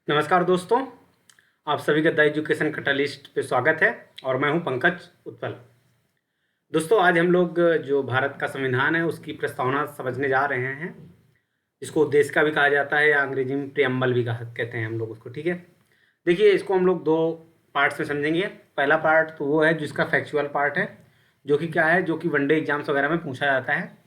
नमस्कार दोस्तों, आप सभी का द एजुकेशन कैटलिस्ट पे स्वागत है और मैं हूं पंकज उत्पल। दोस्तों, आज हम लोग जो भारत का संविधान है उसकी प्रस्तावना समझने जा रहे हैं, जिसको उद्देश्य का भी कहा जाता है या अंग्रेजी में प्रियम्बल भी कहते हैं हम लोग उसको। ठीक है, देखिए इसको हम लोग दो पार्ट्स में समझेंगे। पहला पार्ट तो वो है जिसका फैक्चुअल पार्ट है, जो कि क्या है, जो कि वनडे एग्जाम्स वगैरह में पूछा जाता है,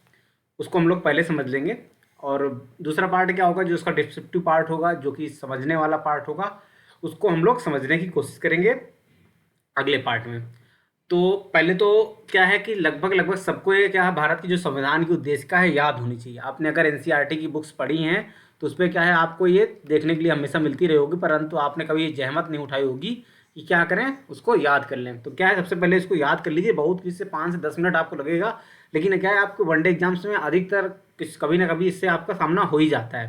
उसको हम लोग पहले समझ लेंगे। और दूसरा पार्ट क्या होगा, जो उसका डिस्क्रिप्टिव पार्ट होगा, जो कि समझने वाला पार्ट होगा, उसको हम लोग समझने की कोशिश करेंगे अगले पार्ट में। तो पहले तो क्या है कि लगभग लगभग सबको ये क्या है, भारत की जो संविधान की उद्देशिका है याद होनी चाहिए। आपने अगर एनसीईआरटी की बुक्स पढ़ी हैं तो उस पर क्या है, आपको ये देखने के लिए हमेशा मिलती रही होगी, परंतु आपने कभी ये जहमत नहीं उठाई होगी कि क्या करें, उसको याद कर लें। तो क्या है, सबसे पहले इसको याद कर लीजिए। बहुत किसी से 5 से 10 मिनट आपको लगेगा, लेकिन क्या है, आपको वनडे एग्जाम्स में अधिकतर कभी ना कभी इससे आपका सामना हो ही जाता है।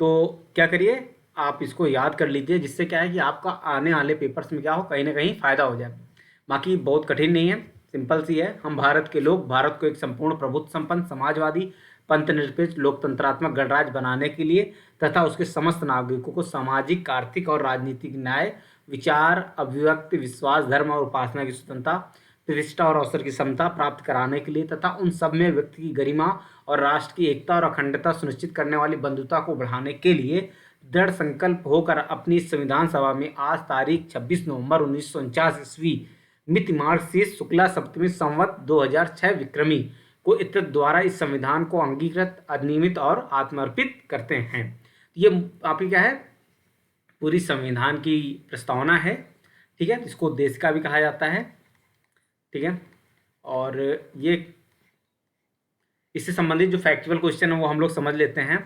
तो क्या करिए, आप इसको याद कर लीजिए, जिससे क्या है कि आपका आने वाले पेपर्स में क्या हो, कहीं ना कहीं फ़ायदा हो जाए। बाकी बहुत कठिन नहीं है, सिंपल सी है। हम भारत के लोग भारत को एक संपूर्ण प्रभुत्व संपन्न समाजवादी पंथ निरपेक्ष लोकतंत्रात्मक गणराज्य बनाने के लिए तथा उसके समस्त नागरिकों को सामाजिक, आर्थिक और राजनीतिक न्याय, विचार, अभिव्यक्ति, विश्वास, धर्म और उपासना की स्वतंत्रता, प्रतिष्ठा और अवसर की समता प्राप्त कराने के लिए तथा उन सब में व्यक्ति की गरिमा और राष्ट्र की एकता और अखंडता सुनिश्चित करने वाली बंधुता को बढ़ाने के लिए दृढ़ संकल्प होकर अपनी संविधान सभा में आज तारीख 26 नवंबर 1949 ईस्वी मिति मार्गशीर्ष शुक्ला सप्तमी संवत 2006 विक्रमी को इत्र द्वारा इस संविधान को अंगीकृत, अधिनियमित और आत्मर्पित करते हैं। ये आपकी क्या है, पूरी संविधान की प्रस्तावना है। ठीक है, इसको देश का भी कहा जाता है। ठीक है, और ये इससे संबंधित जो फैक्चुअल क्वेश्चन है वो हम लोग समझ लेते हैं।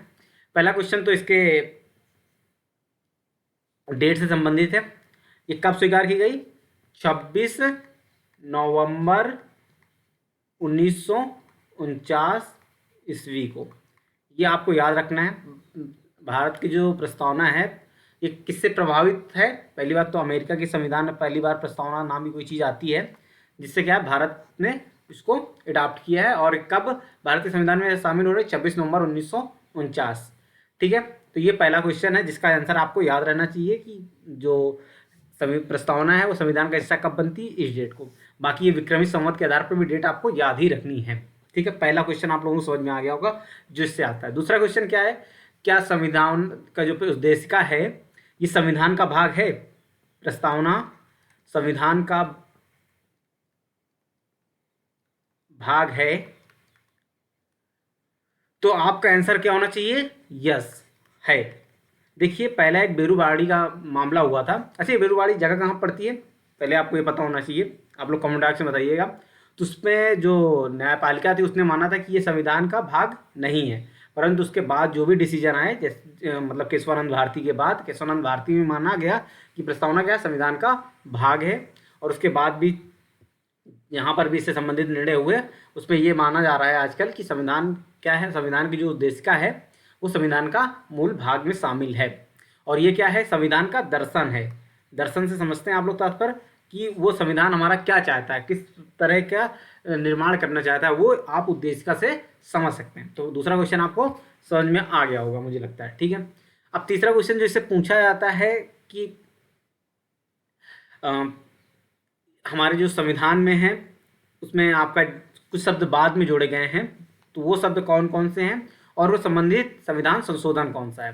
पहला क्वेश्चन तो इसके डेट से संबंधित है। ये कब स्वीकार की गई? 26 नवंबर 1949 ईस्वी को। ये आपको याद रखना है। भारत की जो प्रस्तावना है ये किससे प्रभावित है? पहली बात तो अमेरिका के संविधान में पहली बार प्रस्तावना नाम की कोई चीज़ आती है, जिससे क्या है, भारत ने इसको अडॉप्ट किया है। और कब भारत के संविधान में शामिल हो रहे? 26 नवंबर 1949। ठीक है, तो ये पहला क्वेश्चन है जिसका आंसर आपको याद रहना चाहिए कि जो प्रस्तावना है वो संविधान का हिस्सा कब बनती है, इस डेट को। बाकी ये विक्रमी संवत के आधार पर भी डेट आपको याद ही रखनी है। ठीक है, पहला क्वेश्चन आप लोगों को समझ में आ गया होगा जो इससे आता है। दूसरा क्वेश्चन क्या है, क्या संविधान का जो उद्देशिका है ये संविधान का भाग है? प्रस्तावना संविधान का भाग है, तो आपका आंसर क्या होना चाहिए? यस है। देखिए, पहला एक बेरूबाड़ी का मामला हुआ था। अच्छा, ये बेरूबाड़ी जगह कहाँ पड़ती है पहले आपको ये पता होना चाहिए। आप लोग कमेंट बॉक्स में बताइएगा। तो उसमें जो न्यायपालिका थी उसने माना था कि ये संविधान का भाग नहीं है, परंतु उसके बाद जो भी डिसीजन आए, जैसे मतलब केशवानंद भारती के बाद केशवानंद भारती में माना गया कि प्रस्तावना क्या संविधान का भाग है। और उसके बाद भी यहाँ पर भी इससे संबंधित निर्णय हुए। उसमें ये माना जा रहा है आजकल कि संविधान क्या है, संविधान की जो उद्देशिका है वो संविधान का मूल भाग में शामिल है। और ये क्या है, संविधान का दर्शन है। दर्शन से समझते हैं आप लोग तात्पर्य कि वो संविधान हमारा क्या चाहता है, किस तरह का निर्माण करना चाहता है, वो आप उद्देशिका से समझ सकते हैं। तो दूसरा क्वेश्चन आपको समझ में आ गया होगा मुझे लगता है। ठीक है, अब तीसरा क्वेश्चन जो इससे पूछा जाता है कि हमारे जो संविधान में है उसमें आपका कुछ शब्द बाद में जोड़े गए हैं, तो वो शब्द कौन कौन से हैं और वो संबंधित संविधान संशोधन कौन सा है?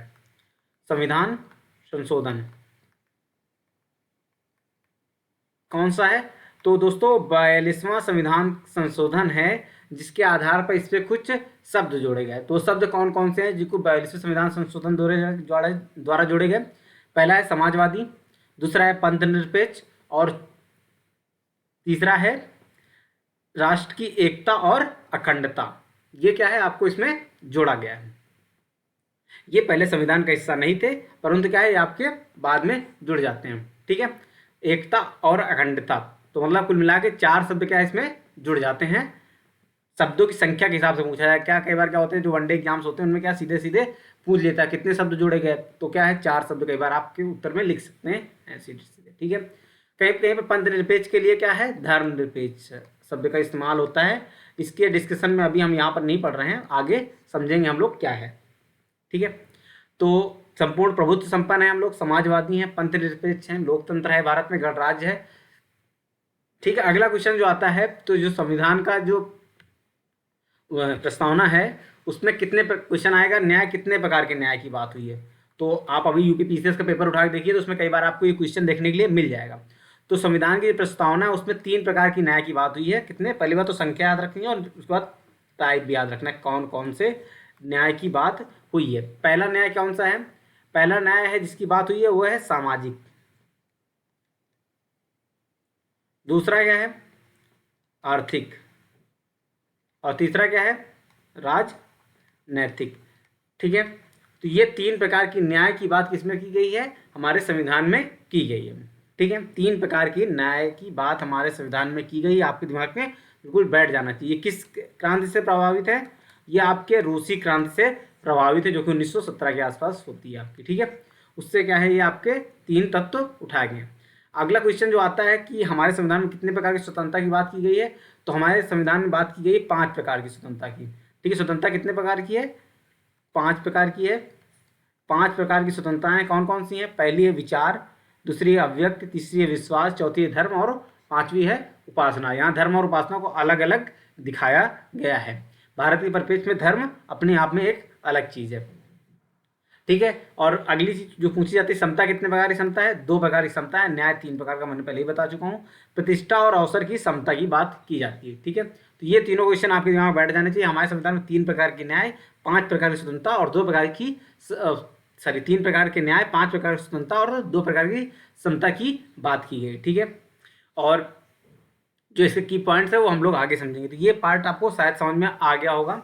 संविधान संशोधन कौन सा है? तो दोस्तों 42वां संविधान संशोधन है, जिसके आधार पर इस पर कुछ शब्द जोड़े गए। तो शब्द कौन कौन से हैं जिनको 42वें संविधान संशोधन द्वारा जोड़े गए? पहला है समाजवादी, दूसरा है पंथ निरपेक्ष, और तीसरा है राष्ट्र की एकता और अखंडता। ये क्या है, आपको इसमें जोड़ा गया है। ये पहले संविधान का हिस्सा नहीं थे, परंतु क्या है, ये आपके बाद में जुड़ जाते हैं। ठीक है, एकता और अखंडता, तो मतलब कुल मिला के 4 शब्द क्या है इसमें जुड़ जाते हैं। शब्दों की संख्या के हिसाब से पूछा जाए, क्या कई बार क्या होते हैं जो वनडे एग्जाम्स होते हैं उनमें क्या सीधे सीधे पूछ लेता है कितने शब्द जोड़े गए, तो क्या है 4 शब्द कई बार आपके उत्तर में लिख सकते हैं ऐसे सीधे। ठीक है, कहीं कहीं पर पंथ निरपेक्ष के लिए क्या है, धर्म निरपेक्ष शब्द का इस्तेमाल होता है। इसके डिस्कशन में अभी हम यहाँ पर नहीं पढ़ रहे हैं, आगे समझेंगे हम लोग क्या है। ठीक है, तो संपूर्ण प्रभुत्व संपन्न है हम लोग, समाजवादी हैं, पंथ निरपेक्ष हैं, लोकतंत्र है, भारत में गणराज्य है। ठीक है, अगला क्वेश्चन जो आता है, तो जो संविधान का जो प्रस्तावना है उसमें कितने क्वेश्चन आएगा, न्याय कितने प्रकार के न्याय की बात हुई है। तो आप अभी यूपी पीसीएस का पेपर उठा के देखिए तो उसमें कई बार आपको ये क्वेश्चन देखने के लिए मिल जाएगा। तो संविधान की प्रस्तावना है उसमें 3 प्रकार की न्याय की बात हुई है। कितने, पहली बात तो संख्या याद रखनी है और उसके बाद टाइप भी याद रखना है, कौन कौन से न्याय की बात हुई है। पहला न्याय कौन सा है, पहला न्याय है जिसकी बात हुई है वो है सामाजिक। दूसरा क्या है, आर्थिक। और तीसरा क्या है, राजनैतिक। ठीक है, तो ये 3 प्रकार की न्याय की बात किसमें की गई है, हमारे संविधान में की गई है। ठीक है, 3 प्रकार की न्याय की बात हमारे संविधान में की गई है। आपके दिमाग में बिल्कुल बैठ जाना चाहिए। किस क्रांति से प्रभावित है, ये आपके रूसी क्रांति से प्रभावित है जो कि 1917 के आसपास होती है आपकी। ठीक है, उससे क्या है, ये आपके 3 तत्व उठाए गए। अगला क्वेश्चन जो आता है कि हमारे संविधान में कितने प्रकार की स्वतंत्रता की बात की गई है, तो हमारे संविधान में बात की गई 5 प्रकार की स्वतंत्रता की। ठीक है, स्वतंत्रता कितने प्रकार की है, 5 प्रकार की है। 5 प्रकार की स्वतंत्रताएं कौन कौन सी हैं, पहली है विचार, दूसरी है अव्यक्त, तीसरी है विश्वास, चौथी है धर्म और 5वीं है उपासना। यहाँ धर्म और उपासना को अलग अलग दिखाया गया है। भारत के परिप्रेक्ष्य में धर्म अपने आप में एक अलग चीज है। ठीक है, और अगली चीज जो पूछी जाती है, समता कितने प्रकार की समता है, 2 प्रकार की समता है। न्याय 3 प्रकार का मैंने पहले ही बता चुका हूँ। प्रतिष्ठा और अवसर की समता की बात की जाती है। ठीक है, तो ये तीनों क्वेश्चन आपके दिमाग में बैठ जाने चाहिए। हमारे संविधान में 3 प्रकार की न्याय, 5 प्रकार की स्वतंत्रता और 2 प्रकार की 3 प्रकार के न्याय, 5 प्रकार की स्वतंत्रता और 2 प्रकार की समता की बात की गई। ठीक है, और जो इसके की पॉइंट्स है वो हम लोग आगे समझेंगे। तो ये पार्ट आपको शायद समझ में आ गया होगा।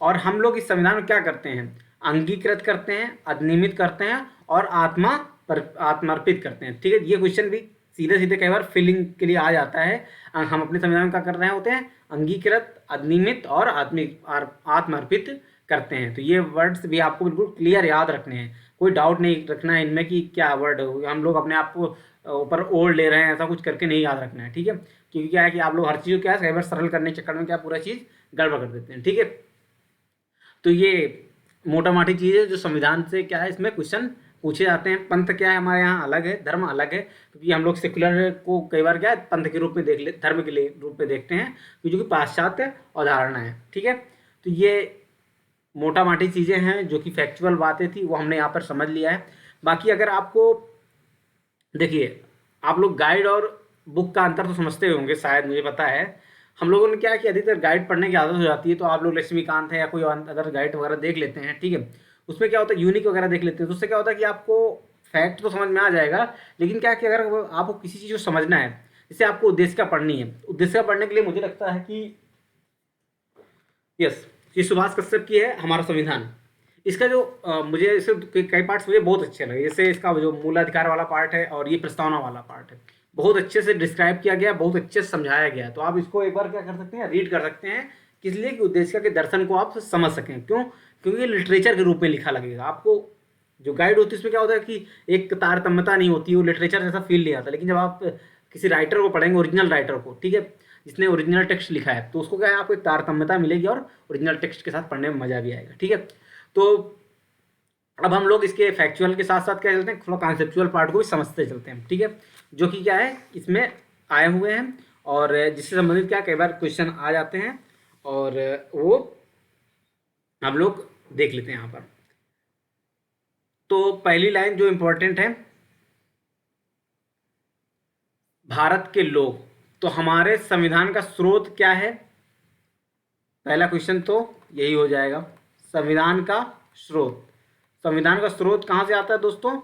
और हम लोग इस संविधान में क्या करते हैं, अंगीकृत करते हैं, अधिनियमित करते हैं और आत्मार्पित करते हैं। ठीक है, ये क्वेश्चन भी सीधे सीधे कई बार फिलिंग के लिए आ जाता है। हम अपने संविधान में क्या कर रहे होते हैं, अंगीकृत, अधिनियमित और आत्मार्पित करते हैं। तो ये वर्ड्स भी आपको बिल्कुल क्लियर याद रखने हैं, कोई डाउट नहीं रखना है इनमें कि क्या वर्ड हम लोग अपने आप को ऊपर ओढ़ ले रहे हैं, ऐसा कुछ करके नहीं याद रखना है। ठीक है, क्योंकि क्या है कि आप लोग हर चीज़ को क्या है कई बार सरल करने के चक्कर में क्या पूरा चीज़ गड़बड़ कर देते हैं। ठीक है, तो ये मोटा माटी चीज़ है जो संविधान से क्या है इसमें क्वेश्चन पूछे जाते हैं। पंथ क्या है हमारे यहाँ अलग है, धर्म अलग है, क्योंकि हम लोग सेकुलर को कई बार क्या है पंथ के रूप में देख ले, धर्म के रूप में देखते हैं, जो कि पाश्चात्य अवधारणा है। ठीक है, तो ये मोटा माटी चीज़ें हैं जो कि फैक्चुअल बातें थी वो हमने यहाँ पर समझ लिया है। बाकी अगर आपको देखिए, आप लोग गाइड और बुक का अंतर तो समझते होंगे शायद, मुझे पता है। हम लोगों ने क्या है कि अधिकतर गाइड पढ़ने की आदत हो जाती है, तो आप लोग लक्ष्मीकांत है या कोई अदर गाइड वगैरह देख लेते हैं। ठीक है, उसमें क्या होता है यूनिक वगैरह देख लेते हैं, तो उससे क्या होता है कि आपको फैक्ट तो समझ में आ जाएगा, लेकिन क्या है कि अगर आपको किसी चीज़ को समझना है, जैसे आपको उद्देशिका पढ़नी है, उद्देशिका पढ़ने के लिए मुझे लगता है कि यस, ये सुभाष कश्यप की है हमारा संविधान। इसका जो मुझे इसे कई पार्ट्स मुझे बहुत अच्छे लगे, जैसे इसका जो मूलाधिकार वाला पार्ट है और ये प्रस्तावना वाला पार्ट है, बहुत अच्छे से डिस्क्राइब किया गया, बहुत अच्छे से समझाया गया है। तो आप इसको एक बार क्या कर सकते हैं, रीड कर सकते हैं, किस लिए कि उद्देशिका के दर्शन को आप समझ सकें। क्यों, क्योंकि लिटरेचर के रूप में लिखा लगेगा आपको। जो गाइड होती है उसमें क्या होता है कि एक तारतम्यता नहीं होती, वो लिटरेचर जैसा फील नहीं आता। लेकिन जब आप किसी राइटर को पढ़ेंगे, ओरिजिनल राइटर को, ठीक है, जिसने ओरिजिनल टेक्स्ट लिखा है, तो उसको क्या है आपको एक तारतम्यता मिलेगी और ओरिजिनल टेक्स्ट के साथ पढ़ने में मजा भी आएगा। ठीक है, तो अब हम लोग इसके फैक्चुअल के साथ साथ क्या चलते हैं, थोड़ा कॉन्सेप्चुअल पार्ट को भी समझते चलते हैं। ठीक है, जो कि क्या है इसमें आए हुए हैं और जिससे संबंधित क्या कई बार क्वेश्चन आ जाते हैं और वो हम लोग देख लेते हैं यहाँ पर। तो पहली लाइन जो इम्पोर्टेंट है, भारत के लोग, तो हमारे संविधान का स्रोत क्या है, पहला क्वेश्चन तो यही हो जाएगा, संविधान का स्रोत। संविधान का स्रोत कहाँ से आता है दोस्तों,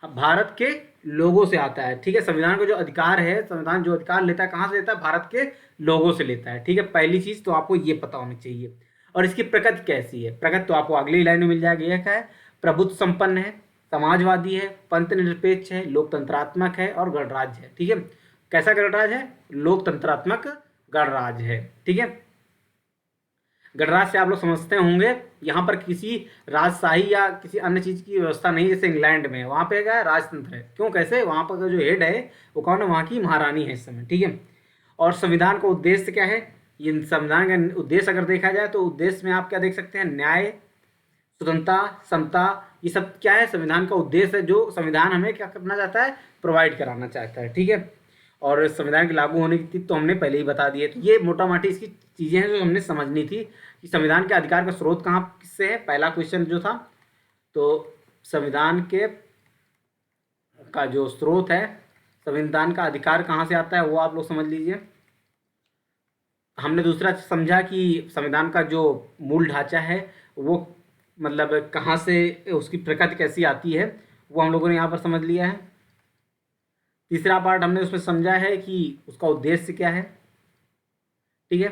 भारत के लोगों से आता है। ठीक है, संविधान का जो अधिकार है, संविधान जो अधिकार लेता है कहाँ से लेता है, भारत के लोगों से लेता है। ठीक है, पहली चीज तो आपको ये पता होनी चाहिए। और इसकी प्रकृति कैसी है, प्रकृति तो आपको अगली लाइन में मिल जाएगी। यह क्या है, प्रभुत्व संपन्न है, समाजवादी है, पंथ निरपेक्ष है, लोकतंत्रात्मक है और गणराज्य है। ठीक है, कैसा गणराज्य है, लोकतंत्रात्मक गणराज्य है। ठीक है, गणराज्य से आप लोग समझते होंगे यहाँ पर किसी राजशाही या किसी अन्य चीज की व्यवस्था नहीं, जैसे इंग्लैंड में वहाँ पे क्या राजतंत्र है। क्यों, कैसे, वहाँ पर जो हेड है वो कौन है, वहाँ की महारानी है इस समय। ठीक है, और संविधान का उद्देश्य क्या है, ये संविधान का उद्देश्य अगर देखा जाए तो उद्देश्य में आप क्या देख सकते हैं, न्याय, स्वतंत्रता, समता, ये सब क्या है, संविधान का उद्देश्य है, जो संविधान हमें क्या करना चाहता है, प्रोवाइड कराना चाहता है। ठीक है, और संविधान के लागू होने की तिथि तो हमने पहले ही बता दी है। तो ये मोटा माटी इसकी चीज़ें हैं जो हमने समझनी थी कि संविधान के अधिकार का स्रोत कहाँ किससे है। पहला क्वेश्चन जो था, तो संविधान के का जो स्रोत है, संविधान का अधिकार कहाँ से आता है, वो आप लोग समझ लीजिए। हमने दूसरा समझा कि संविधान का जो मूल ढांचा है वो मतलब कहाँ से, उसकी प्रकृति कैसी आती है, वो हम लोगों ने यहाँ पर समझ लिया है। तीसरा पार्ट हमने उसमें समझा है कि उसका उद्देश्य क्या है। ठीक है,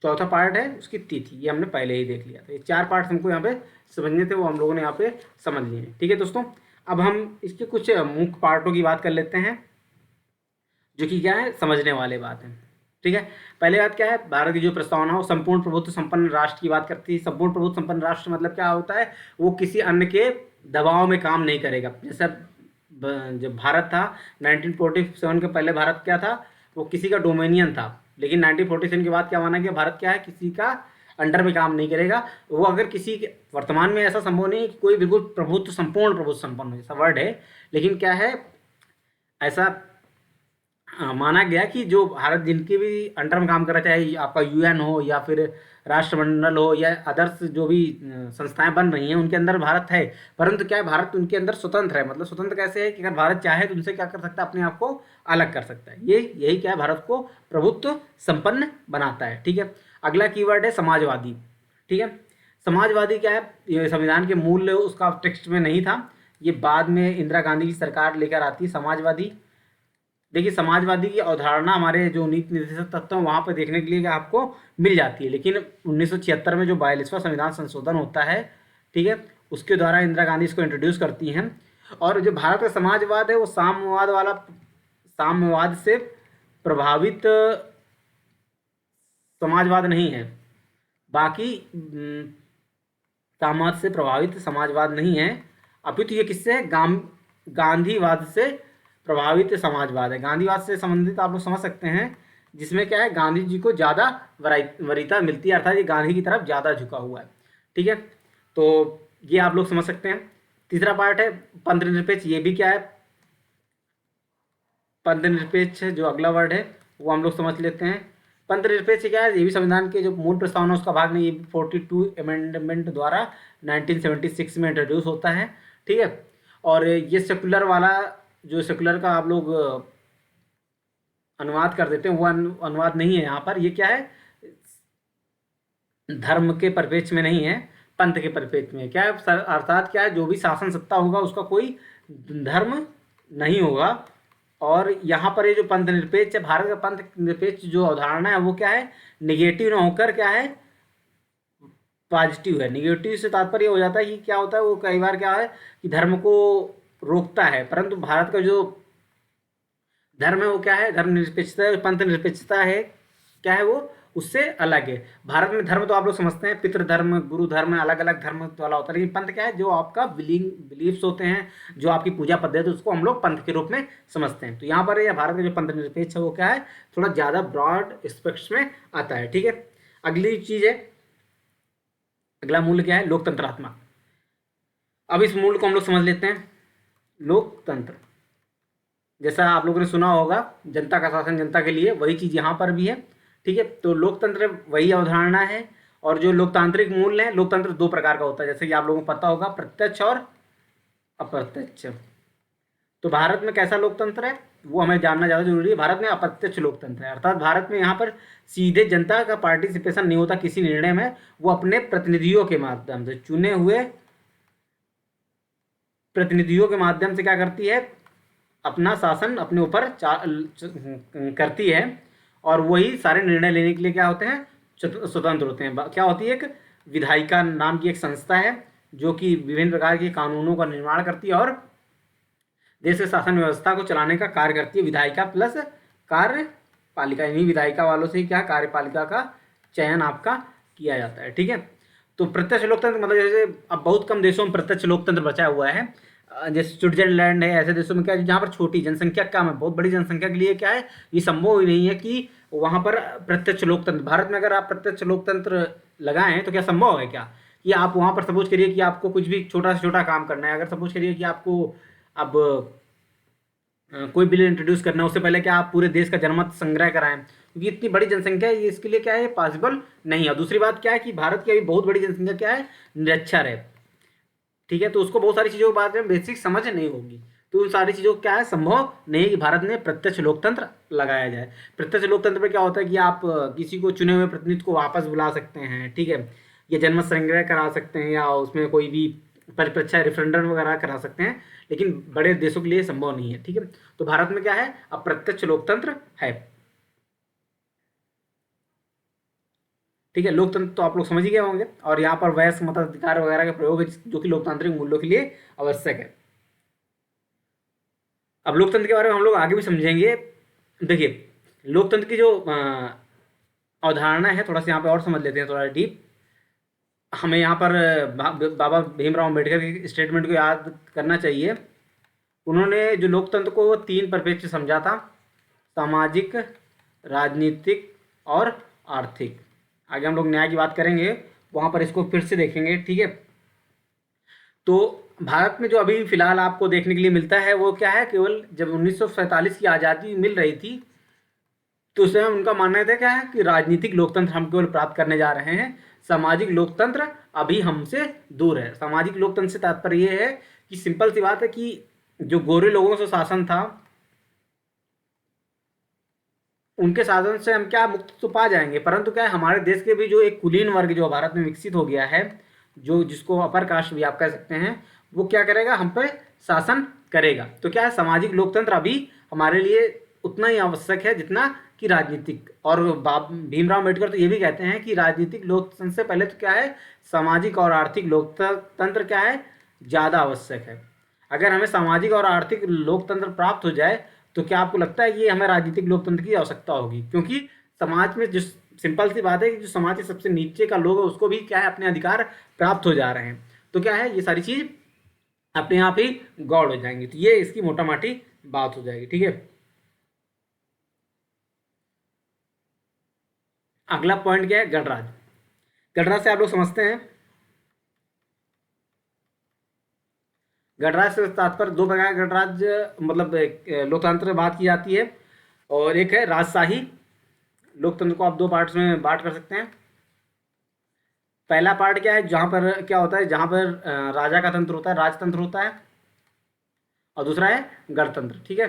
चौथा पार्ट है उसकी तिथि, ये हमने पहले ही देख लिया था। ये 4 पार्ट हमको यहाँ पे समझने थे, वो हम लोगों ने यहाँ पे समझ लिए हैं। ठीक है दोस्तों, अब हम इसके कुछ मुख्य पार्टों की बात कर लेते हैं, जो कि क्या है, समझने वाले बात है। ठीक है, पहले बात क्या है, भारत की जो प्रस्तावना हो संपूर्ण प्रभुत्व संपन्न राष्ट्र की बात करती है। संपूर्ण प्रभुत्व संपन्न राष्ट्र मतलब क्या होता है, वो किसी अन्य के दबाव में काम नहीं करेगा। जैसे जब भारत था 1947 के पहले भारत क्या था, वो किसी का डोमिनियन था, लेकिन 1947 के बाद क्या माना गया, भारत क्या है, किसी का अंडर में काम नहीं करेगा। वो अगर किसी के, वर्तमान में ऐसा संभव नहीं है कि कोई बिल्कुल प्रभुत्व संपूर्ण प्रभुत्व संपन्न हो, जैसा वर्ड है, लेकिन क्या है, ऐसा माना गया कि जो भारत जिनके भी अंडर में काम कर रहा है, चाहे आपका यूएन हो या फिर राष्ट्रमंडल हो या अदर्स जो भी संस्थाएं बन रही हैं, उनके अंदर भारत है। परंतु क्या है, भारत उनके अंदर स्वतंत्र है। मतलब स्वतंत्र कैसे है कि अगर भारत चाहे तो उनसे क्या कर सकता है, अपने आप को अलग कर सकता है। यही क्या है, भारत को प्रभुत्व संपन्न बनाता है। ठीक है, अगला कीवर्ड है समाजवादी। ठीक है, समाजवादी क्या है, ये संविधान के मूल उसका टेक्स्ट में नहीं था, ये बाद में इंदिरा गांधी की सरकार लेकर आती है समाजवादी। देखिए, समाजवादी की अवधारणा हमारे जो नीति निर्देशक तत्व हैं वहाँ पर देखने के लिए आपको मिल जाती है, लेकिन 1976 में जो 42वां संविधान संशोधन होता है, ठीक है, उसके द्वारा इंदिरा गांधी इसको इंट्रोड्यूस करती हैं। और जो भारत का समाजवाद है वो साम्यवाद से प्रभावित समाजवाद नहीं है। बाकी साम्यवाद से प्रभावित समाजवाद नहीं है, अपितु ये किससे है, गांधीवाद से प्रभावित समाजवाद है। गांधीवाद से संबंधित आप लोग समझ सकते हैं, जिसमें क्या है, गांधी जी को ज़्यादा वरीयता मिलती है, अर्थात ये गांधी की तरफ ज़्यादा झुका हुआ है। ठीक है, तो ये आप लोग समझ सकते हैं। तीसरा पार्ट है पंथ निरपेक्ष। ये भी क्या है, पंथ निरपेक्ष जो अगला वर्ड है वो हम लोग समझ लेते हैं। पंथ निरपेक्ष क्या है, ये भी संविधान के जो मूल प्रस्तावना उसका भाग नहीं, ये 42 अमेंडमेंट द्वारा 1976 में इंट्रोड्यूस होता है। ठीक है, और ये सेकुलर वाला, जो सेकुलर का आप लोग अनुवाद कर देते हैं, वो अनुवाद नहीं है यहाँ पर। ये क्या है, धर्म के परिप्रेक्ष्य में नहीं है, पंथ के परिप्रेक्ष्य में। क्या है, अर्थात क्या है, जो भी शासन सत्ता होगा उसका कोई धर्म नहीं होगा। और यहाँ पर ये जो पंथ निरपेक्ष है, भारत का पंथ निरपेक्ष जो अवधारणा है वो क्या है, निगेटिव ना होकर क्या है, पॉजिटिव है। निगेटिव से तात्पर्य हो जाता है कि क्या होता है, वो कई बार क्या है कि धर्म को रोकता है, परंतु भारत का जो धर्म है वो क्या है, धर्म निरपेक्षता, पंथ निरपेक्षता है, क्या है वो, उससे अलग है। भारत में धर्म तो आप लोग समझते हैं, पितृधर्म, गुरु धर्म, अलग अलग धर्म वाला होता है, लेकिन पंथ क्या है, जो आपका बिलीफ्स होते हैं, जो आपकी पूजा पद्धति, उसको हम लोग पंथ के रूप में समझते हैं। तो यहाँ पर भारत का जो पंथ निरपेक्ष है वो क्या है, थोड़ा ज़्यादा ब्रॉड स्पेक्ट्स में आता है। ठीक है, अगली चीज़ है, अगला मूल्य क्या है, लोकतंत्रात्मक। अब इस मूल्य को हम लोग समझ लेते हैं। लोकतंत्र, जैसा आप लोगों ने सुना होगा, जनता का शासन जनता के लिए, वही चीज़ यहाँ पर भी है। ठीक है, तो लोकतंत्र वही अवधारणा है। और जो लोकतांत्रिक मूल्य है, लोकतंत्र 2 प्रकार का होता है, जैसे कि आप लोगों को पता होगा, प्रत्यक्ष और अप्रत्यक्ष। तो भारत में कैसा लोकतंत्र है वो हमें जानना ज़्यादा जरूरी है। भारत में अप्रत्यक्ष लोकतंत्र है, अर्थात भारत में यहाँ पर सीधे जनता का पार्टिसिपेशन नहीं होता किसी निर्णय में, वो अपने प्रतिनिधियों के माध्यम से, चुने हुए प्रतिनिधियों के माध्यम से क्या करती है, अपना शासन अपने ऊपर करती है। और वही सारे निर्णय लेने के लिए क्या होते हैं, स्वतंत्र होते हैं। क्या होती है, एक विधायिका नाम की एक संस्था है जो कि विभिन्न प्रकार के कानूनों का निर्माण करती है और देश के शासन व्यवस्था को चलाने का कार्य करती है। विधायिका प्लस कार्यपालिका, इन्हीं विधायिका वालों से ही क्या, कार्यपालिका का चयन आपका किया जाता है। ठीक है, तो प्रत्यक्ष लोकतंत्र मतलब जैसे अब बहुत कम देशों में प्रत्यक्ष लोकतंत्र बचा हुआ है, जैसे स्विट्जरलैंड है, ऐसे देशों में क्या है जहाँ पर छोटी जनसंख्या कम है, बहुत बड़ी जनसंख्या के लिए क्या है, ये संभव ही नहीं है कि वहाँ पर प्रत्यक्ष लोकतंत्र। भारत में अगर आप प्रत्यक्ष लोकतंत्र लगाएं तो क्या संभव है क्या, कि आप वहाँ पर सपोज करिए कि आपको कुछ भी छोटा से छोटा काम करना है, अगर सपोज करिए कि आपको अब कोई बिल इंट्रोड्यूस करना है, उससे पहले क्या आप पूरे देश का जनमत संग्रह कराएं, क्योंकि इतनी बड़ी जनसंख्या है, ये इसके लिए क्या है पॉसिबल नहीं है। दूसरी बात क्या है कि भारत की अभी बहुत बड़ी जनसंख्या क्या है निरक्षर है, ठीक है, तो उसको बहुत सारी चीज़ों के बारे में बेसिक समझ नहीं होगी, तो उन सारी चीज़ों को क्या है संभव नहीं है कि भारत में प्रत्यक्ष लोकतंत्र लगाया जाए। प्रत्यक्ष लोकतंत्र में क्या होता है कि आप किसी को चुने हुए प्रतिनिधि को वापस बुला सकते हैं, ठीक है, या जनमत संग्रह करा सकते हैं, या उसमें कोई भी परिप्रेक्ष्य रेफरेंडम वगैरह करा सकते हैं, लेकिन बड़े देशों के लिए संभव नहीं है, ठीक है। तो भारत में क्या है अप्रत्यक्ष लोकतंत्र है, ठीक है। लोकतंत्र तो आप लोग समझ ही गए होंगे, और यहाँ पर वयस्क मताधिकार वगैरह का प्रयोग है जो कि लोकतांत्रिक मूल्यों के लिए आवश्यक है। अब लोकतंत्र के बारे में हम लोग आगे भी समझेंगे। देखिए लोकतंत्र की जो अवधारणा है थोड़ा सा यहाँ पे और समझ लेते हैं थोड़ा डीप। हमें यहाँ पर बाबा भीमराव अम्बेडकर के स्टेटमेंट को याद करना चाहिए। उन्होंने जो लोकतंत्र को 3 परिप्रेक्ष्य समझा था, सामाजिक, राजनीतिक और आर्थिक। आगे हम लोग न्याय की बात करेंगे, वहाँ पर इसको फिर से देखेंगे, ठीक है। तो भारत में जो अभी फिलहाल आपको देखने के लिए मिलता है वो क्या है, केवल जब 1947 की आज़ादी मिल रही थी तो उस समय उनका मानना था क्या है कि राजनीतिक लोकतंत्र हम केवल प्राप्त करने जा रहे हैं, सामाजिक लोकतंत्र अभी हमसे दूर है। सामाजिक लोकतंत्र से तात्पर्य ये है कि सिंपल सी बात है कि जो गोरे लोगों से शासन था उनके शासन से हम क्या मुक्त तो पा जाएंगे, परंतु क्या है हमारे देश के भी जो एक कुलीन वर्ग जो भारत में विकसित हो गया है, जो जिसको अपर कास्ट भी आप कह सकते हैं, वो क्या करेगा हम पे शासन करेगा। तो क्या है सामाजिक लोकतंत्र अभी हमारे लिए उतना ही आवश्यक है जितना कि राजनीतिक। और भीमराव अम्बेडकर तो ये भी कहते हैं कि राजनीतिक लोकतंत्र से पहले तो क्या है सामाजिक और आर्थिक लोकतंत्र क्या है ज़्यादा आवश्यक है। अगर हमें सामाजिक और आर्थिक लोकतंत्र प्राप्त हो जाए तो क्या आपको लगता है कि हमें राजनीतिक लोकतंत्र की आवश्यकता होगी, क्योंकि समाज में जो सिंपल सी बात है कि जो समाज के सबसे नीचे का लोग है उसको भी क्या है अपने अधिकार प्राप्त हो जा रहे हैं, तो क्या है ये सारी चीज अपने आप ही गौड़ हो जाएंगी। तो ये इसकी मोटा माटी बात हो जाएगी, ठीक है। अगला पॉइंट क्या है गणराज्य। गणराज्य से आप लोग समझते हैं, गणराज्य से तात्पर्य 2 प्रकार का गणराज्य मतलब लोकतंत्र बात की जाती है, और एक है राजशाही। लोकतंत्र को आप 2 पार्ट्स में बांट कर सकते हैं। पहला पार्ट क्या है जहाँ पर क्या होता है, जहाँ पर राजा का तंत्र होता है, राजतंत्र होता है, और दूसरा है गणतंत्र, ठीक है।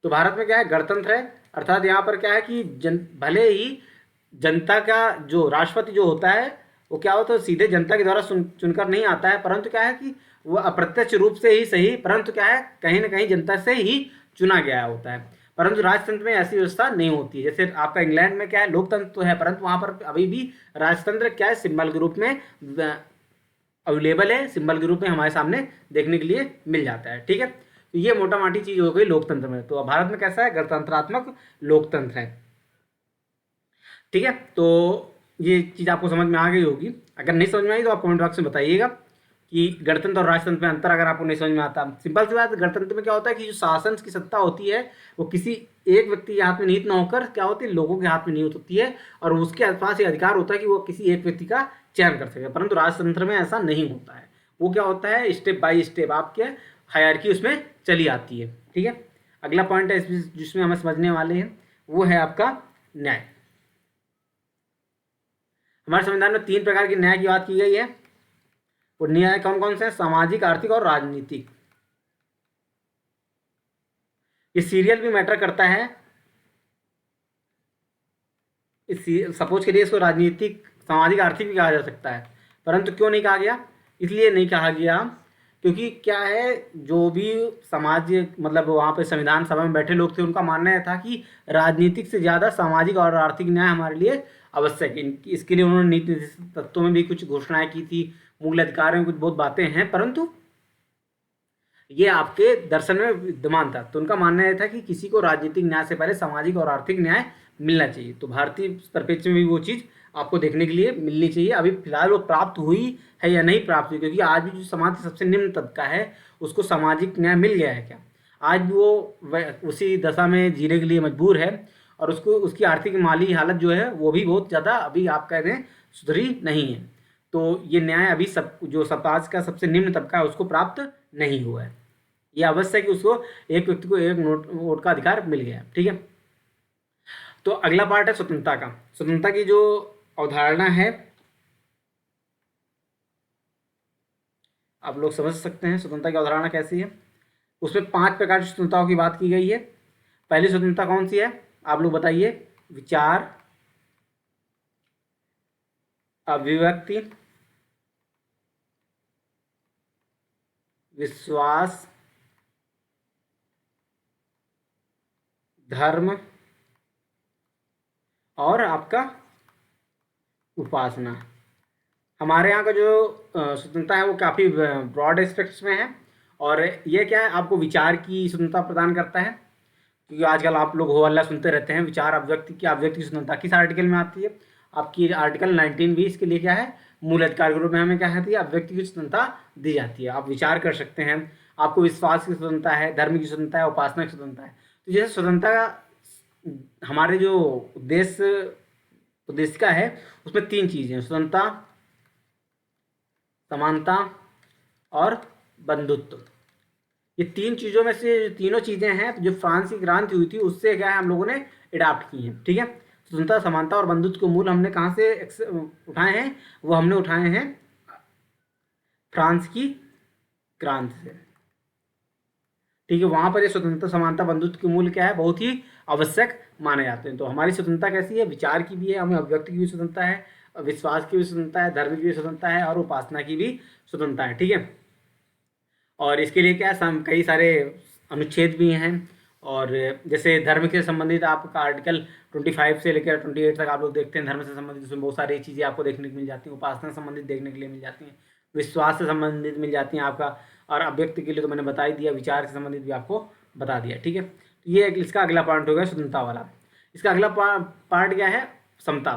तो भारत में क्या है गणतंत्र है, अर्थात यहाँ पर क्या है कि भले ही जनता का जो राष्ट्रपति जो होता है वो क्या होता है सीधे जनता के द्वारा चुनकर नहीं आता है, परंतु क्या है कि वो अप्रत्यक्ष रूप से ही सही, परंतु क्या है कहीं ना कहीं जनता से ही चुना गया होता है। परंतु राजतंत्र में ऐसी व्यवस्था नहीं होती है। जैसे आपका इंग्लैंड में क्या है लोकतंत्र तो है, परंतु वहाँ पर अभी भी राजतंत्र क्या है सिंबल के रूप में अवेलेबल है, सिंबल के रूप में हमारे सामने देखने के लिए मिल जाता है, ठीक है। तो ये मोटा माटी चीज हो गई लोकतंत्र में। तो भारत में कैसा है गणतंत्रात्मक लोकतंत्र है, ठीक है। तो ये चीज आपको समझ में आ गई होगी। अगर नहीं समझ में आई तो आप कमेंट बॉक्स में बताइएगा कि गणतंत्र और राजतंत्र में अंतर अगर आपको नहीं समझ में आता। सिंपल सी बात, गणतंत्र में क्या होता है कि जो शासन की सत्ता होती है वो किसी एक व्यक्ति के हाथ में निहित न होकर क्या होती है लोगों के हाथ में निहित होती है, और उसके पास ये अधिकार होता है कि वो किसी एक व्यक्ति का चयन कर सके। परंतु राजतंत्र में ऐसा नहीं होता है, वो क्या होता है स्टेप बाय स्टेप आपके हायरार्की उसमें चली आती है, ठीक है। अगला पॉइंट है जिसमें हमें समझने वाले हैं वो है आपका न्याय। हमारे संविधान में 3 प्रकार के न्याय की बात की गई है। वो न्याय कौन कौन से हैं, सामाजिक, आर्थिक और राजनीतिक। ये सीरियल भी मैटर करता है। इस सपोज के लिए इसको राजनीतिक, सामाजिक, आर्थिक भी कहा जा सकता है, परंतु क्यों नहीं कहा गया, इसलिए नहीं कहा गया क्योंकि क्या है जो भी समाज मतलब वहाँ पे संविधान सभा में बैठे लोग थे उनका मानना था कि राजनीतिक से ज़्यादा सामाजिक और आर्थिक न्याय हमारे लिए आवश्यक है। इसके लिए उन्होंने नीति तत्वों में भी कुछ घोषणाएं की थी, मूल अधिकार में कुछ बहुत बातें हैं, परंतु ये आपके दर्शन में विद्यमान था। तो उनका मानना यह था कि किसी को राजनीतिक न्याय से पहले सामाजिक और आर्थिक न्याय मिलना चाहिए। तो भारतीय परिप्रेक्ष्य में भी वो चीज़ आपको देखने के लिए मिलनी चाहिए। अभी फिलहाल वो प्राप्त हुई है या नहीं प्राप्त हुई, क्योंकि आज भी जो समाज के सबसे निम्न तबका है उसको सामाजिक न्याय मिल गया है क्या, आज भी वो उसी दशा में जीने के लिए मजबूर है, और उसको उसकी आर्थिक माली हालत जो है वो भी बहुत ज़्यादा अभी आप कह दें सुधरी नहीं है। तो ये न्याय अभी जो समाज का सबसे निम्न तबका है उसको प्राप्त नहीं हुआ है। ये अवश्य है कि उसको एक व्यक्ति को एक वोट का अधिकार मिल गया, ठीक है। तो अगला पार्ट है स्वतंत्रता का। स्वतंत्रता की जो अवधारणा है आप लोग समझ सकते हैं स्वतंत्रता की अवधारणा कैसी है। उसमें 5 प्रकार की स्वतंत्रताओं की बात की गई है। पहली स्वतंत्रता कौन सी है आप लोग बताइए? विचार, अभिव्यक्ति, विश्वास, धर्म और आपका उपासना। हमारे यहाँ का जो स्वतंत्रता है वो काफ़ी ब्रॉड एस्पेक्ट्स में है, और ये क्या है आपको विचार की स्वतंत्रता प्रदान करता है, क्योंकि आजकल आप लोग हो हल्ला सुनते रहते हैं। विचार अभिव्यक्ति की स्वतंत्रता किस आर्टिकल में आती है? आपकी आर्टिकल 19(20) के लिए क्या है? मूल अधिकार के रूप में हमें क्या कहती है? अभिव्यक्ति की स्वतंत्रता दी जाती है। आप विचार कर सकते हैं, आपको विश्वास की स्वतंत्रता है, धर्म की स्वतंत्रता है, उपासना की स्वतंत्रता है। तो जैसे स्वतंत्रता हमारे जो उद्देश्य का है उसमें 3 चीज़ें: स्वतंत्रता, समानता और बंधुत्व। ये 3 चीज़ों में से तीनों चीज़ें हैं जो फ्रांस की क्रांति हुई थी उससे क्या है हम लोगों ने अडॉप्ट की हैं, ठीक है। स्वतंत्रता, समानता और बंधुत्व के मूल हमने कहाँ से उठाए हैं? वो हमने उठाए हैं फ्रांस की क्रांति से, ठीक है। वहाँ पर ये स्वतंत्रता, समानता, बंधुत्व के मूल क्या है? बहुत ही आवश्यक माने जाते हैं। तो हमारी स्वतंत्रता कैसी है? विचार की भी है, हमें अभिव्यक्ति की भी स्वतंत्रता है, विश्वास की भी स्वतंत्रता है, धर्म की भी स्वतंत्रता है और उपासना की भी स्वतंत्रता है, ठीक है। और इसके लिए क्या है कई सारे अनुच्छेद भी हैं। और जैसे धर्म से संबंधित आपका आर्टिकल 25 से लेकर 28 तक आप लोग देखते हैं धर्म से संबंधित, उसमें बहुत सारी चीज़ें आपको देखने को मिल जाती हैं। उपासना से संबंधित देखने के लिए मिल जाती हैं, विश्वास से संबंधित मिल जाती हैं आपका, और अभिव्यक्ति के लिए तो मैंने बता ही दिया, विचार से संबंधित भी आपको बता दिया, ठीक है। तो ये इसका अगला पॉइंट हो गया स्वतंत्रता वाला। इसका अगला पार्ट क्या है? समता।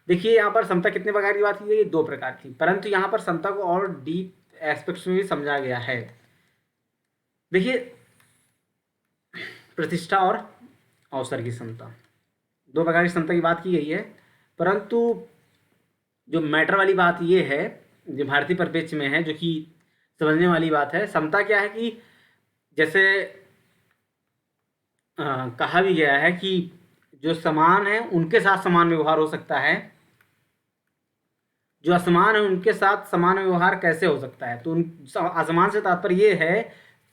देखिए यहाँ पर समता कितने प्रकार की बात की गई? 2 प्रकार की, परंतु यहाँ पर समता को और डीप एस्पेक्ट्स में भी समझा गया है। देखिए प्रतिष्ठा और अवसर की समता, 2 प्रकार की समता की बात की गई है, परंतु जो मैटर वाली बात ये है जो भारतीय परिप्रेक्ष्य में है, जो कि समझने वाली बात है। समता क्या है कि जैसे कहा भी गया है कि जो समान है उनके साथ समान व्यवहार हो सकता है, जो असमान है उनके साथ समान व्यवहार कैसे हो सकता है? तो असमान से तात्पर्य ये है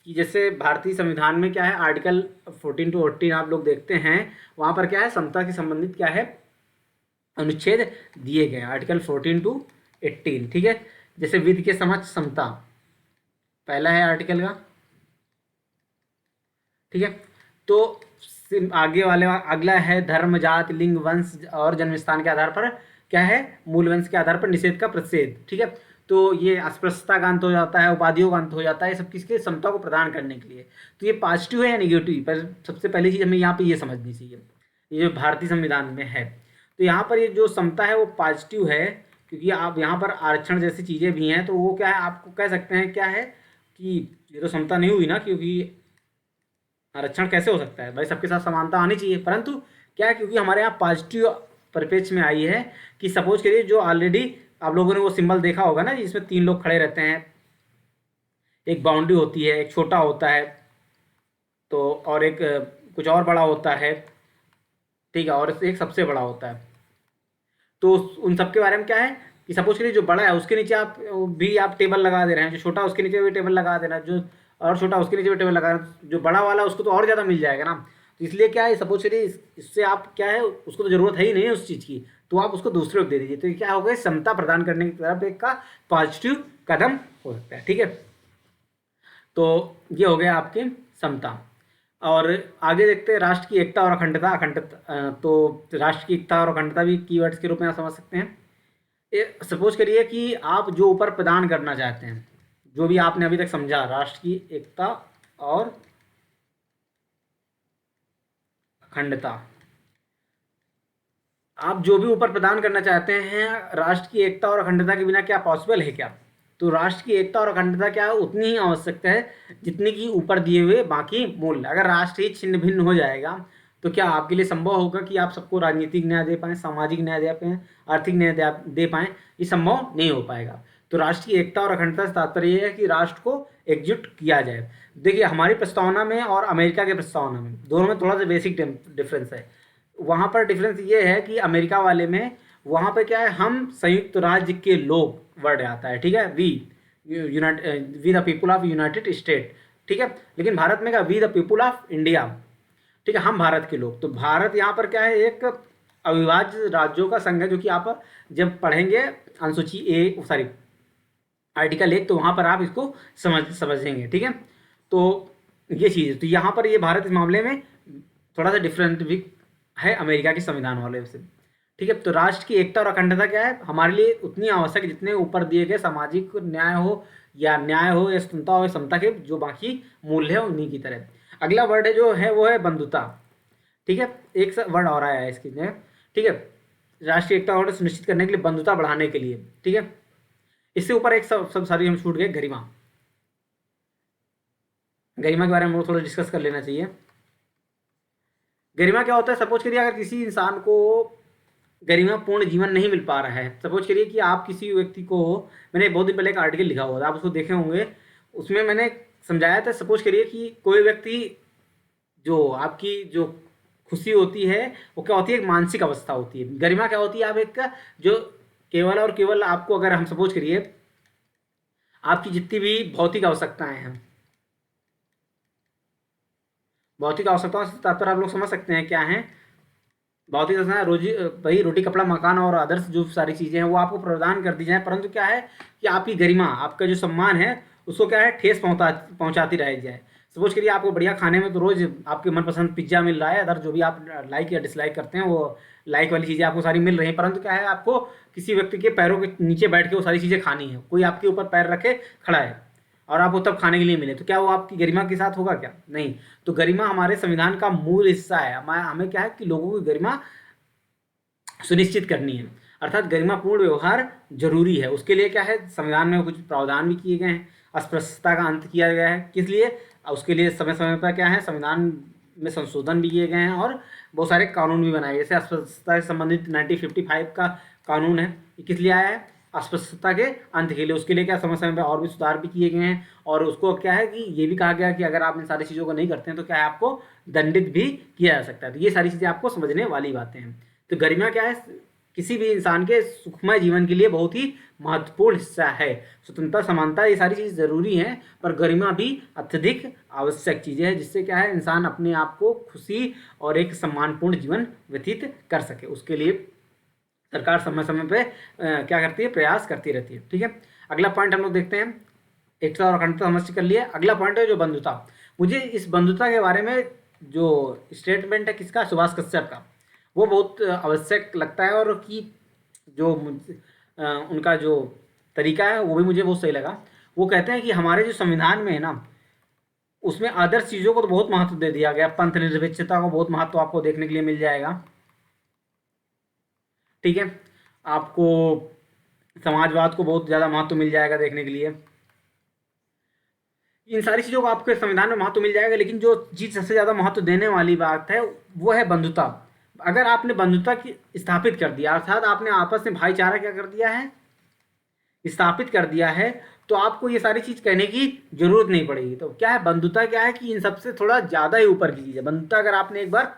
कि जैसे भारतीय संविधान में क्या है आर्टिकल 14 to 18 आप लोग देखते हैं, वहाँ पर क्या है समता के संबंधित क्या है अनुच्छेद दिए गए, आर्टिकल 14 to 18, ठीक है। जैसे विधि के समक्ष समता पहला है आर्टिकल का, ठीक है। तो आगे वाले अगला है धर्म, जाति, लिंग, वंश और जन्म स्थान के आधार पर क्या है मूल वंश के आधार पर निषेध का प्रतिषेध, ठीक है। तो ये अस्पृश्यता का अंत हो जाता है, उपाधियों का अंत हो जाता है, सब किसके? समता को प्रदान करने के लिए। तो ये पॉजिटिव है या निगेटिव? पर सबसे पहली चीज़ हमें यहाँ पे ये समझनी चाहिए, ये जो भारतीय संविधान में है। तो यहाँ पर ये जो समता है वो पॉजिटिव है, क्योंकि आप यहाँ पर आरक्षण जैसी चीज़ें भी हैं, तो वो क्या है आपको कह सकते हैं क्या है कि ये तो समता नहीं हुई ना, क्योंकि आरक्षण कैसे हो सकता है भाई? सबके साथ समानता आनी चाहिए। परंतु क्या है क्योंकि हमारे यहाँ पॉजिटिव परिप्रेक्ष्य में आई है कि सपोज करिए जो ऑलरेडी आप लोगों ने वो सिंबल देखा होगा ना जिसमें 3 लोग खड़े रहते हैं, एक बाउंड्री होती है, एक छोटा होता है तो, और एक कुछ और बड़ा होता है, ठीक है, और एक सबसे बड़ा होता है। तो उन सब के बारे में क्या है कि सपोज करिए जो बड़ा है उसके नीचे आप टेबल लगा दे रहे हैं, जो छोटा उसके नीचे भी टेबल लगा देना, जो और छोटा उसके नीचे भी टेबल लगा रहे हैं, जो बड़ा वाला उसको तो और ज़्यादा मिल जाएगा ना। तो इसलिए क्या है सपोज करिए इससे आप क्या है उसको तो ज़रूरत है ही नहीं है उस चीज़ की, तो आप उसको दूसरे को दे दीजिए। तो ये क्या होगा? समता प्रदान करने की तरफ एक का पॉजिटिव कदम हो सकता है, ठीक है। तो ये हो गया आपकी समता। और आगे देखते हैं राष्ट्र की एकता और अखंडता। तो राष्ट्र की एकता और अखंडता भी कीवर्ड्स के रूप में आप समझ सकते हैं। सपोज करिए कि आप जो ऊपर प्रदान करना चाहते हैं, जो भी आपने अभी तक समझा, राष्ट्र की एकता और अखंडता, आप जो भी ऊपर प्रदान करना चाहते हैं राष्ट्र की एकता और अखंडता के बिना क्या पॉसिबल है क्या? तो राष्ट्र की एकता और अखंडता क्या उतनी ही आवश्यकता है जितनी कि ऊपर दिए हुए बाकी मूल्य। अगर राष्ट्र ही छिन्न भिन्न हो जाएगा तो क्या आपके लिए संभव होगा कि आप सबको राजनीतिक न्याय दे पाएँ, सामाजिक न्याय दे पाएँ, आर्थिक न्याय दे पाएँ? ये संभव नहीं हो पाएगा। तो राष्ट्र की एकता और अखंडता से तात्पर्य ये है कि राष्ट्र को एकजुट किया जाए। देखिए, हमारी प्रस्तावना में और अमेरिका के प्रस्तावना में, दोनों में थोड़ा सा बेसिक डिफरेंस है। वहाँ पर डिफरेंस ये है कि अमेरिका वाले में, वहाँ पे क्या है, हम संयुक्त राज्य के लोग वर्ड आता है, ठीक है, we the people of United States, ठीक है। लेकिन भारत में क्या, we the people of India, ठीक है, हम भारत के लोग। तो भारत यहाँ पर क्या है, एक अविभाज्य राज्यों का संघ है, जो कि आप जब पढ़ेंगे अनुसूची ए, सॉरी, आर्टिकल 1, तो वहाँ पर आप इसको समझेंगे, ठीक है। तो ये चीज़, तो यहाँ पर ये भारत इस मामले में थोड़ा सा डिफरेंट भी है अमेरिका के संविधान वाले से, ठीक है। तो राष्ट्र की एकता और अखंडता क्या है, हमारे लिए उतनी आवश्यक है जितने ऊपर दिए गए सामाजिक न्याय हो या स्वतंत्रता हो या समता के जो बाकी मूल्य है उन्हीं की तरह। अगला वर्ड है जो है वो है बंधुता, ठीक है। एक वर्ड और आया है इसकी जगह, ठीक है, राष्ट्रीय एकता और सुनिश्चित करने के लिए, बंधुता बढ़ाने के लिए, ठीक है। इससे ऊपर एक सब सारी हम छूट गए, गरिमा। गरिमा के बारे में थोड़ा डिस्कस कर लेना चाहिए। गरिमा क्या होता है, सपोज करिए अगर किसी इंसान को गरिमापूर्ण जीवन नहीं मिल पा रहा है, सपोज करिए कि आप किसी व्यक्ति को, मैंने बहुत दिन पहले एक आर्टिकल लिखा हुआ था, आप उसको देखे होंगे, उसमें मैंने समझाया था, सपोज करिए कि कोई व्यक्ति, जो आपकी जो खुशी होती है वो क्या होती है, एक मानसिक अवस्था होती है। गरिमा क्या होती है, आप एक जो केवल और केवल आपको, अगर हम सपोज करिए आपकी जितनी भी भौतिक आवश्यकताएं हैं, भौतिक आवश्यकताओं से तात्पर्य आप लोग समझ सकते हैं क्या है, भौतिक आवश्यकताएं रोजी, वही रोटी कपड़ा मकान और आदर्श जो सारी चीज़ें हैं वो आपको प्रदान कर दी जाए, परंतु क्या है कि आपकी गरिमा, आपका जो सम्मान है उसको क्या है, ठेस पहुंचाती रह जाए। सपोज करिए आपको बढ़िया खाने में तो रोज़ आपके मनपसंद पिज्ज़ा मिल रहा है, अदर जो भी आप लाइक या डिसलाइक करते हैं वो लाइक वाली चीज़ें आपको सारी मिल रही हैं, परंतु क्या है, आपको किसी व्यक्ति के पैरों के नीचे बैठ के वो सारी चीज़ें खानी है, कोई आपके ऊपर पैर रखे खड़ा है और आपको तब खाने के लिए मिले, तो क्या वो आपकी गरिमा के साथ होगा क्या? नहीं। तो गरिमा हमारे संविधान का मूल हिस्सा है। हमें क्या है कि लोगों की गरिमा सुनिश्चित करनी है, अर्थात गरिमापूर्ण व्यवहार जरूरी है। उसके लिए क्या है, संविधान में कुछ प्रावधान भी किए गए हैं, अस्पृश्यता का अंत किया गया है, किस लिए, उसके लिए समय समय पर क्या है, संविधान में संशोधन भी किए गए हैं और बहुत सारे कानून भी बनाए गए। जैसे अस्पृश्यता से संबंधित 1955 का कानून है, ये किस लिए आया है, अस्पृश्यता के अंत के लिए। उसके लिए क्या समय समय पर और भी सुधार भी किए गए हैं, और उसको क्या है कि ये भी कहा गया कि अगर आप इन सारी चीज़ों को नहीं करते हैं तो क्या है, आपको दंडित भी किया जा सकता है। तो ये सारी चीज़ें आपको समझने वाली बातें हैं। तो गरिमा क्या है, किसी भी इंसान के सुखमय जीवन के लिए बहुत ही महत्वपूर्ण हिस्सा है। स्वतंत्रता, समानता, ये सारी चीज़ जरूरी हैं, पर गरिमा भी अत्यधिक आवश्यक चीज़ें हैं, जिससे क्या है, इंसान अपने आप को खुशी और एक सम्मानपूर्ण जीवन व्यतीत कर सके। उसके लिए सरकार समय समय पे क्या करती है, प्रयास करती रहती है, ठीक है। अगला पॉइंट हम लोग देखते हैं, एकता और अखंडता समझ कर लिए। अगला पॉइंट है जो बंधुता। मुझे इस बंधुता के बारे में जो स्टेटमेंट है किसका, सुभाष कश्यप का, वो बहुत आवश्यक लगता है, और कि जो उनका जो तरीका है वो भी मुझे बहुत सही लगा। वो कहते हैं कि हमारे जो संविधान में है ना, उसमें आदर्श चीज़ों को तो बहुत महत्व दे दिया गया, पंथ निरपेक्षता को बहुत महत्व आपको देखने के लिए मिल जाएगा, ठीक है। आपको समाजवाद को बहुत ज़्यादा महत्व मिल जाएगा देखने के लिए, इन सारी चीज़ों को आपके संविधान में महत्व मिल जाएगा। लेकिन जो चीज़ सबसे ज़्यादा महत्व देने वाली बात है वो है बंधुता। अगर आपने बंधुता की स्थापित कर दिया, अर्थात आपने आपस में भाईचारा क्या कर दिया है, स्थापित कर दिया है, तो आपको ये सारी चीज़ कहने की जरूरत नहीं पड़ेगी। तो क्या है बंधुता, क्या है कि इन सबसे थोड़ा ज़्यादा ही ऊपर की चीज़ है। बंधुता अगर आपने एक बार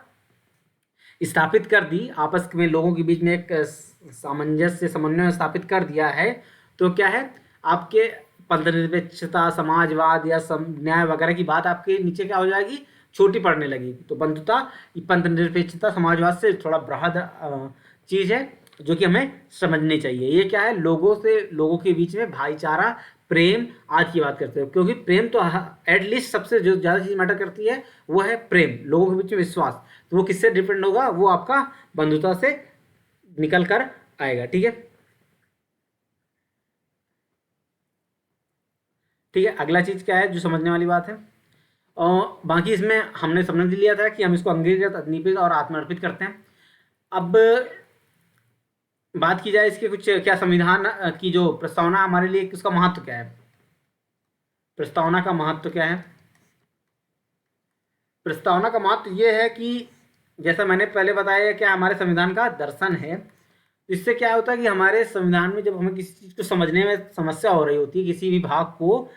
स्थापित कर दी, आपस में लोगों के बीच में एक सामंजस्य, समन्वय स्थापित कर दिया है, तो क्या है, आपके पंथनिरपेक्षता, समाजवाद या न्याय वगैरह की बात आपके नीचे क्या हो जाएगी, छोटी पड़ने लगेगी। तो बंधुता, पंथनिरपेक्षता, समाजवाद से थोड़ा बृहद चीज़ है जो कि हमें समझनी चाहिए। ये क्या है, लोगों के बीच में भाईचारा, प्रेम आज की बात करते हैं, क्योंकि प्रेम तो एटलीस्ट सबसे जो ज़्यादा चीज़ मैटर करती है वो है प्रेम, लोगों के बीच में विश्वास। तो वो किससे डिपेंड होगा, वो आपका बंधुता से निकल कर आएगा, ठीक है। ठीक है, अगला चीज़ क्या है जो समझने वाली बात है, और बाकी इसमें हमने समझ लिया था कि हम इसको अंगीकृत, अधिनिपित और आत्मर्पित करते हैं। अब बात की जाए इसके कुछ, क्या संविधान की जो प्रस्तावना हमारे लिए, उसका महत्व क्या है, प्रस्तावना का महत्व क्या है। प्रस्तावना का महत्व ये है कि जैसा मैंने पहले बताया कि हमारे संविधान का दर्शन है। इससे क्या होता है कि हमारे संविधान में जब हमें किसी चीज़ को समझने में समस्या हो रही होती है, किसी भी भाग को,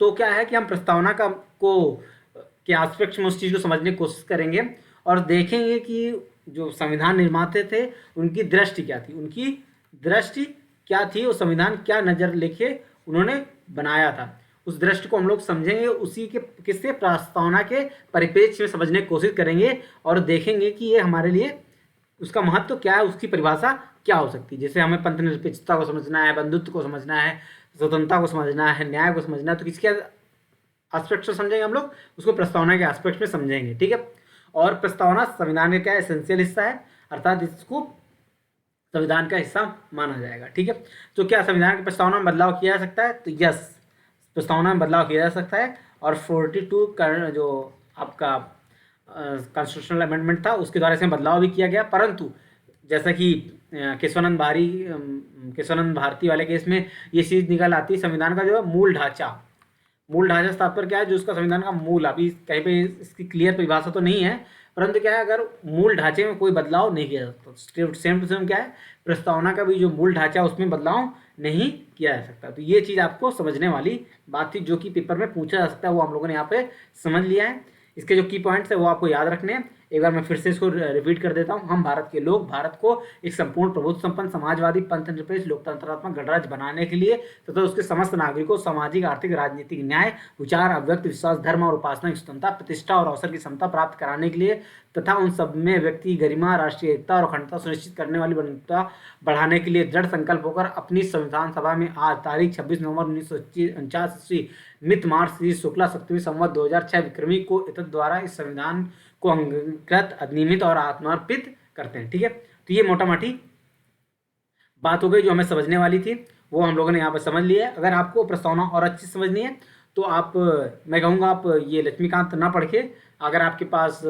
तो क्या है कि हम प्रस्तावना का को के एस्पेक्ट्स में उस चीज़ को समझने की कोशिश करेंगे और देखेंगे कि जो संविधान निर्माते थे उनकी दृष्टि क्या थी, उनकी दृष्टि क्या थी, वो संविधान क्या नज़र लेके उन्होंने बनाया था। उस दृष्टि को हम लोग समझेंगे, उसी के किससे प्रस्तावना के परिप्रेक्ष्य में समझने की कोशिश करेंगे और देखेंगे कि ये हमारे लिए उसका महत्व क्या है, उसकी परिभाषा क्या हो सकती है। जैसे हमें पंथ निरपेक्षता को समझना है, बंधुत्व को समझना है, स्वतंत्रता को समझना है, न्याय को समझना है, तो किसके एस्पेक्ट से समझेंगे हम लोग, उसको प्रस्तावना के एस्पेक्ट में समझेंगे। ठीक है, और प्रस्तावना संविधान का क्या एसेंशियल हिस्सा है, अर्थात इसको संविधान का हिस्सा माना जाएगा। ठीक है, तो क्या संविधान की प्रस्तावना में बदलाव किया जा सकता है? तो यस, प्रस्तावना में बदलाव किया जा सकता है। और 42 का जो आपका कॉन्स्टिट्यूशनल अमेंडमेंट था उसके द्वारा इसमें बदलाव भी किया गया, परंतु जैसा कि केशवानंद भारती वाले केस में ये चीज़ निकल आती है, संविधान का जो है मूल ढांचा से तात्पर्य क्या है, जो उसका संविधान का मूल, अभी कहीं पे इसकी क्लियर परिभाषा तो नहीं है, परंतु क्या है, अगर मूल ढांचे में कोई बदलाव नहीं किया जाता, सेम टू सेम क्या है, प्रस्तावना का भी जो मूल ढांचा है उसमें बदलाव नहीं किया जा सकता। तो ये चीज़ आपको समझने वाली बात थी, जो कि पेपर में पूछा जा सकता है, वो हम लोगों ने यहाँ पे समझ लिया है। इसके जो की पॉइंट्स है वो आपको याद रखने हैं। एक बार मैं फिर से इसको रिपीट कर देता हूँ। हम भारत के लोग भारत को एक संपूर्ण प्रभुत्व संपन्न समाजवादी पंथ निरपेक्ष लोकतंत्रात्मक गणराज्य बनाने के लिए तथा उसके समस्त नागरिकों सामाजिक आर्थिक राजनीतिक न्याय विचार अव्यक्त विश्वास धर्म और उपासना की स्वतंत्रता प्रतिष्ठा और अवसर की समता प्राप्त कराने के लिए तथा उन सब में व्यक्ति की गरिमा राष्ट्रीय एकता और अखंडता सुनिश्चित करने वाली बनता बढ़ाने के लिए दृढ़ संकल्प होकर अपनी संविधान सभा में आज तारीख 26 नवंबर 1949 मित मार्च श्री शुक्ला सप्तमी संवत 2006 विक्रमी को इतद द्वारा इस संविधान को अंगीकृत अधिनियमित और आत्मर्पित करते हैं। ठीक है, तो ये मोटा मोटी बात हो गई जो हमें समझने वाली थी, वो हम लोगों ने यहाँ पर समझ लिया है। अगर आपको प्रस्तावना और अच्छी समझनी है तो आप, मैं कहूँगा आप ये लक्ष्मीकांत ना पढ़ के, अगर आपके पास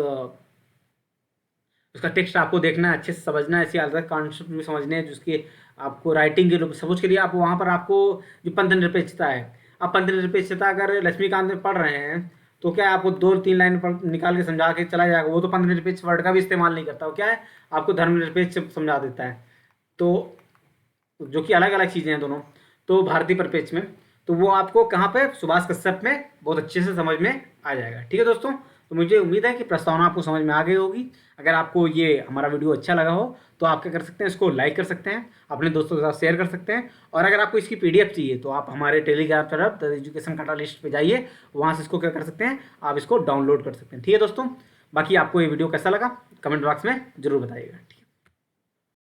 उसका टेक्स्ट आपको देखना है, अच्छे से समझना है, ऐसे अलग कॉन्सेप्ट भी समझने हैं जिसके आपको राइटिंग के रूप समझ के लिए, आप वहाँ पर आपको जो पंथ निरपेक्षता है, आप पंथ निरपेक्षता अगर लक्ष्मीकांत में पढ़ रहे हैं तो क्या है, आपको 2-3 लाइन निकाल के समझा के चला जाएगा। वो तो पंथ निरपेक्ष वर्ड का भी इस्तेमाल नहीं करता, वो क्या है, आपको धर्मनिरपेक्ष समझा देता है, तो जो कि अलग अलग चीज़ें हैं दोनों। तो भारतीय परिप्रेक्ष्य में तो वो आपको कहाँ पे, सुभाष कश्यप में बहुत अच्छे से समझ में आ जाएगा। ठीक है दोस्तों, तो मुझे उम्मीद है कि प्रस्तावना आपको समझ में आ गई होगी। अगर आपको ये हमारा वीडियो अच्छा लगा हो तो आप क्या कर सकते हैं, इसको लाइक कर सकते हैं, अपने दोस्तों के साथ शेयर कर सकते हैं, और अगर आपको इसकी PDF चाहिए तो आप हमारे टेलीग्राम तरफ द एजुकेशन कैटालिस्ट पे जाइए, वहाँ से इसको क्या कर सकते हैं, आप इसको डाउनलोड कर सकते हैं। ठीक है दोस्तों, बाकी आपको ये वीडियो कैसा लगा कमेंट बॉक्स में जरूर बताइएगा। ठीक है।